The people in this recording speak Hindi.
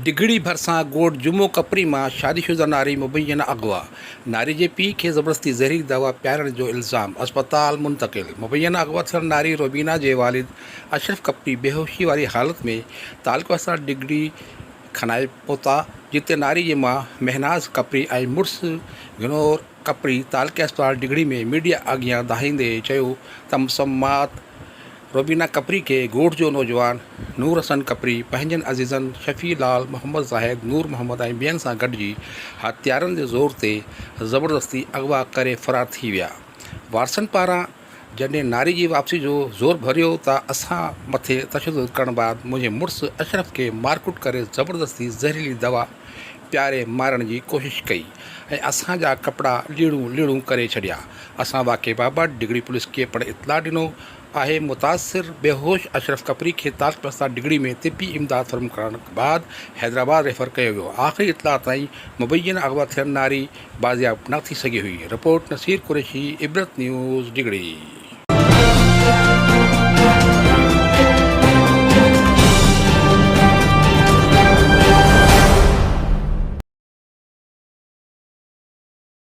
डिगड़ी भरसां ॻोठ जुमो कपरी मां शादीशुदा नारी मुबैना अगवा। नारी जे पीउ खे ज़बरदस्ती ज़हरी दवा पियारण जो इल्ज़ाम, अस्पताल मुंतक़िल। मुबैना अगवा थियल नारी रोबीना जे वालिद अशरफ कपरी बेहोशी वारी हालत में तालुक़े सां डिगड़ी खणाए पहुता, जिते नारी जे मां महनाज़ कपरी ऐं मुड़ुसु विनोर कपरी तालुक़े अस्पताल डिगड़ी में मीडिया अॻियां दाहींदे चयो त मुसम्मात रोबीना कपरी के ॻोठ जो नौजवान नूर हसन कपरी पंहिंजनि अज़ीज़नि शफ़ी लाल, मोहम्मद ज़ाहिद, नूर मोहम्मद ऐं ॿियनि सां गॾिजी हथियारनि जे ज़ोर ते ज़बरदस्ती अगवा करे फ़रार थी विया। वारसनि पारां जॾहिं नारी जी वापसी जो ज़ोर भरियो त असां मथे तशदुद करण बैदि मुंहिंजे मुड़ुसु अशरफ खे मारकुट करे ज़बरदस्ती ज़हरीली दवा पियारे मारण जी कोशिशि कई ऐं असांजा कपिड़ा लीड़ूं करे छॾिया। असां वाक़े बाबति डिगड़ी पुलिस खे पिणु इतला ॾिनो आहे। मुतासिर बेहोश अशरफ कपरी खे तालुक़े सां डिगड़ी में तिबी इमदाद फ़रम करण खां बाद हैदराबाद रेफर कयो वियो। आख़िरी इतला ताईं मुबैना अगवा थियल नारी बाज़ियाब न थी सघी हुई। Report Naseer Qureshi, Ibrat news, डिगड़ी।